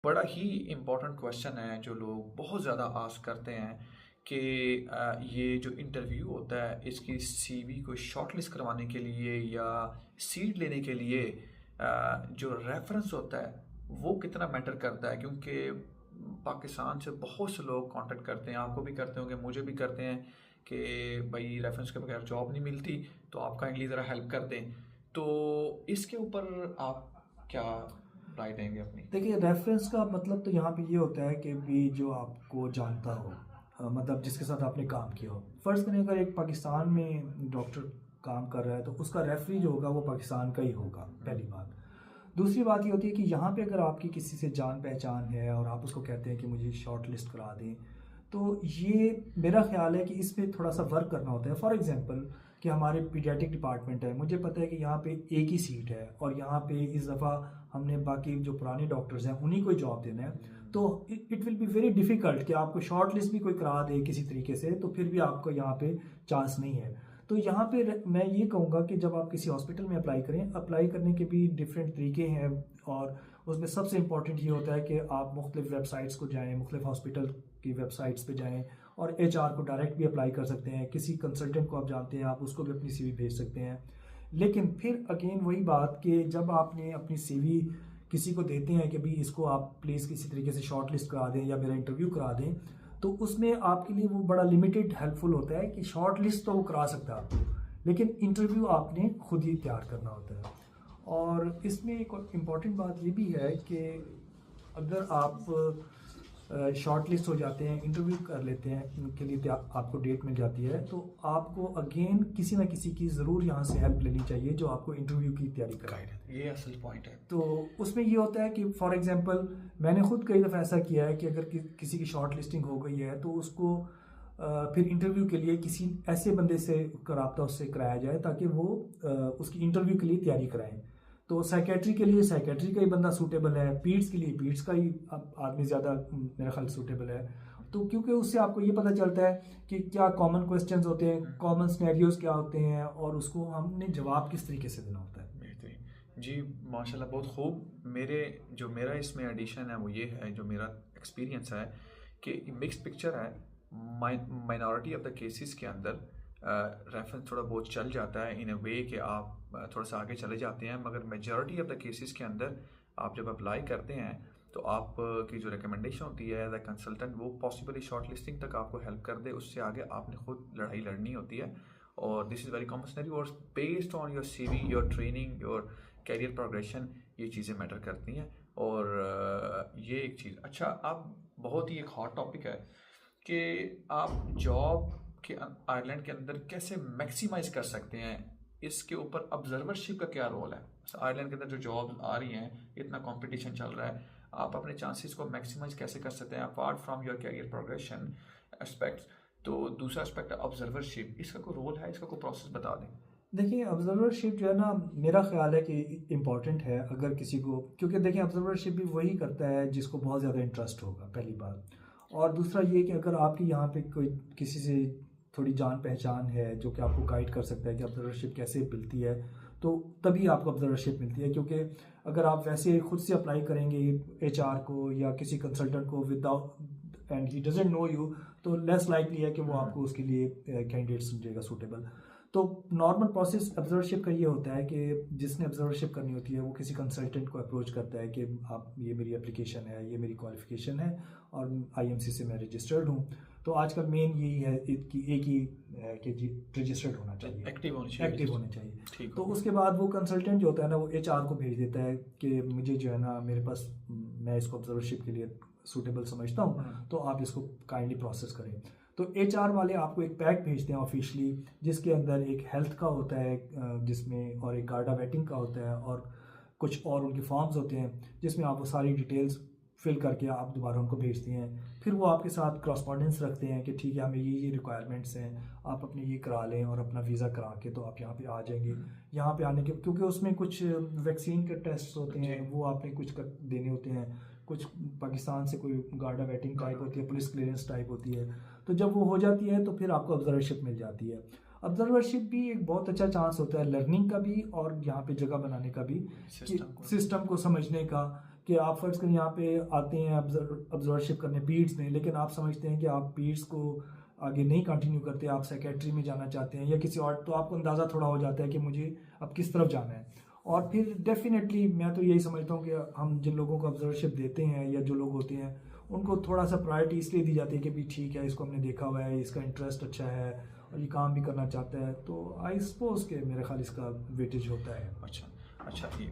बड़ा ही important question है जो लोग बहुत ज़्यादा आस्क करते हैं कि ये जो इंटरव्यू होता है इसकी सीवी को शॉर्टलिस्ट करवाने के लिए या सीट लेने के लिए जो रेफरेंस होता है वो कितना मैटर करता है, क्योंकि पाकिस्तान से बहुत से लोग कांटेक्ट करते हैं, आपको भी करते होंगे, मुझे भी करते हैं कि भाई रेफरेंस के बगैर जॉब नहीं मिलती, तो आप काइंडली ज़रा हेल्प कर दें। तो इसके ऊपर आप क्या राय देंगे अपनी? देखिए, रेफरेंस का मतलब तो यहाँ पे ये होता है कि भी जो आपको जानता हो, मतलब जिसके साथ आपने काम किया हो। फ़र्ज़ करें अगर एक पाकिस्तान में डॉक्टर काम कर रहा है तो उसका रेफरी जो होगा वो पाकिस्तान का ही होगा, पहली बात। दूसरी बात ये होती है कि यहाँ पे अगर आपकी किसी से जान पहचान है और आप उसको कहते हैं कि मुझे शॉर्ट लिस्ट करा दें, तो ये मेरा ख्याल है कि इस पे थोड़ा सा वर्क करना होता है। फॉर एग्जांपल कि हमारे पीडियाट्रिक डिपार्टमेंट है, मुझे पता है कि यहाँ पे एक ही सीट है और यहाँ पे इस दफ़ा हमने बाकी जो पुराने डॉक्टर्स हैं उन्हीं को जॉब देना है। तो it will be very difficult कि आपको शॉर्ट लिस्ट भी कोई करा दे किसी तरीके से, तो फिर भी आपको यहाँ पे चांस नहीं है। तो यहाँ पे मैं ये कहूँगा कि जब आप किसी हॉस्पिटल में अप्लाई करें, अप्लाई करने के भी डिफरेंट तरीके हैं और उसमें सबसे इम्पॉर्टेंट ये होता है कि आप मुख्तलिफ वेबसाइट्स को जाएँ, मुख्तलिफ हॉस्पिटल की वेबसाइट्स पे जाएँ और एचआर को डायरेक्ट भी अप्लाई कर सकते हैं। किसी कंसल्टेंट को आप जानते हैं, आप उसको भी अपनी सीवी भेज सकते हैं। लेकिन फिर अगेन वही बात कि जब आपने अपनी सीवी किसी को देते हैं कि भाई इसको आप प्लीज़ किसी तरीके से शॉर्ट लिस्ट करा दें या मेरा इंटरव्यू करा दें, तो उसमें आपके लिए वो बड़ा लिमिटेड हेल्पफुल होता है कि शॉर्ट लिस्ट तो वो करा सकता है आपको, लेकिन इंटरव्यू आपने खुद ही तैयार करना होता है। और इसमें एक इम्पॉर्टेंट बात ये भी है कि अगर आप शॉर्ट लिस्ट हो जाते हैं, इंटरव्यू कर लेते हैं, उनके लिए आपको डेट मिल जाती है, तो आपको अगेन किसी ना किसी की ज़रूर यहाँ से हेल्प लेनी चाहिए जो आपको इंटरव्यू की तैयारी कराए। ये असल पॉइंट है। तो उसमें ये होता है कि फॉर एग्जांपल मैंने खुद कई दफ़ा ऐसा किया है कि अगर किसी की शॉर्ट लिस्टिंग हो गई है तो उसको फिर इंटरव्यू के लिए किसी ऐसे बंदे से रब्ता उससे कराया जाए ताकि वो उसकी इंटरव्यू के लिए तैयारी कराएं। तो साइकेट्री के लिए साइकेट्री का ही बंदा सूटेबल है, पीट्स के लिए पीट्स का ही आदमी ज़्यादा मेरा ख्याल सूटेबल है। तो क्योंकि उससे आपको ये पता चलता है कि क्या कॉमन क्वेश्चंस होते हैं, कॉमन सिनेरियोज क्या होते हैं और उसको हमने जवाब किस तरीके से देना होता है। बेहतरीन जी, माशाल्लाह, बहुत खूब। मेरा इसमें एडिशन है वो ये है, जो मेरा एक्सपीरियंस है कि मिक्स्ड पिक्चर है। माइनॉरिटी ऑफ द केसेस के अंदर रेफरेंस थोड़ा बहुत चल जाता है इन अ वे कि आप थोड़ा सा आगे चले जाते हैं, मगर मेजॉरिटी ऑफ द केसेस के अंदर आप जब अप्लाई करते हैं तो आप की जो रिकमेंडेशन होती है एज अ कंसल्टेंट, वो पॉसिबली शॉर्ट लिस्टिंग तक आपको हेल्प कर दे। उससे आगे आपने खुद लड़ाई लड़नी होती है और दिस इज़ वेरी कॉम्पल्सरी और based on your CV, your training, your career progression, ये चीज़ें मैटर करती हैं। और ये एक चीज़। अच्छा, अब बहुत ही एक हॉट टॉपिक है कि आप जॉब के आयरलैंड के अंदर कैसे मैक्सिमाइज कर सकते हैं, इसके ऊपर ऑब्जर्वरशिप का क्या रोल है? आयरलैंड के अंदर जो जॉब आ रही हैं, इतना कंपटीशन चल रहा है, आप अपने चांसेस को मैक्सिमाइज कैसे कर सकते हैं apart from your career progression aspects? तो दूसरा एस्पेक्ट है ऑब्जर्वरशिप, इसका कोई रोल है, इसका कोई प्रोसेस बता दें। देखिए, ऑब्जर्वरशिप जो है ना, मेरा ख्याल है कि इम्पॉर्टेंट है अगर किसी को, क्योंकि देखिए ऑब्जर्वरशिप भी वही करता है जिसको बहुत ज़्यादा इंटरेस्ट होगा, पहली बात। और दूसरा ये कि अगर आपकी यहाँ पे कोई किसी से थोड़ी जान पहचान है जो कि आपको गाइड कर सकता है कि ऑब्जर्वरशिप कैसे मिलती है, तो तभी आपको ऑब्जर्वरशिप मिलती है। क्योंकि अगर आप वैसे खुद से अप्लाई करेंगे एचआर को या किसी कंसल्टेंट को without and he doesn't know you, तो लेस लाइकली है कि वो आपको उसके लिए कैंडिडेट समझेगा सूटेबल। तो नॉर्मल प्रोसेस ऑब्जर्वरशिप का ये होता है कि जिसने ऑब्जर्वरशिप करनी होती है वो किसी कंसल्टेंट को अप्रोच करता है कि आप, ये मेरी एप्लीकेशन है, ये मेरी क्वालिफिकेशन है और आईएमसी से मैं रजिस्टर्ड हूँ। तो आजकल मेन यही है कि एक ही है कि जी रजिस्टर्ड होना चाहिए, एक्टिव होनी चाहिए। एक्टिव होने चाहिए। ठीक तो हो उसके बाद वो कंसल्टेंट जो होता है ना, वो एचआर को भेज देता है कि मुझे जो है ना, मेरे पास, मैं इसको ऑब्जर्वरशिप के लिए सूटेबल समझता हूँ, तो आप इसको काइंडली प्रोसेस करें। तो एचआर वाले आपको एक पैक भेजते हैं ऑफिशियली, जिसके अंदर एक हेल्थ का होता है, जिसमें और एक गार्डा वेटिंग का होता है और कुछ और उनके फॉर्म्स होते हैं जिसमें आप वो सारी डिटेल्स फिल करके आप दोबारा उनको भेजते हैं। फिर वो आपके साथ क्रॉस्पॉन्डेंस रखते हैं कि ठीक है, हमें ये रिक्वायरमेंट्स हैं, आप अपने ये करा लें और अपना वीज़ा करा के तो आप यहाँ पे आ जाएंगे। यहाँ पे आने के, क्योंकि उसमें कुछ वैक्सीन के टेस्ट होते हैं, वो आपने कुछ देने होते हैं, कुछ पाकिस्तान से कोई गार्डा वेटिंग टाइप होती है, पुलिस क्लियरेंस टाइप होती है। तो जब वो हो जाती है तो फिर आपको ऑब्जर्वरशिप मिल जाती है। ऑब्जर्वरशिप भी एक बहुत अच्छा चांस होता है लर्निंग का भी और यहाँ पे जगह बनाने का भी, सिस्टम को। सिस्टम को समझने का कि आप फ़र्ज़ करें यहाँ पे आते हैं ऑब्जर्वरशिप करने पीड्स में, लेकिन आप समझते हैं कि आप पीड्स को आगे नहीं कंटिन्यू करते, आप सेक्रेटरी में जाना चाहते हैं या किसी और, तो आपको अंदाज़ा थोड़ा हो जाता है कि मुझे अब किस तरफ जाना है। और फिर डेफिनेटली मैं तो यही समझता हूँ कि हम जिन लोगों को ऑब्जर्वरशिप देते हैं या जो लोग होते हैं उनको थोड़ा सा प्रायोरिटी इसलिए दी जाती है कि भी ठीक है, इसको हमने देखा हुआ है, इसका इंटरेस्ट अच्छा है और ये काम भी करना चाहता है, तो आई सपोज के मेरे ख्याल इसका वेटेज होता है। अच्छा अच्छा, ये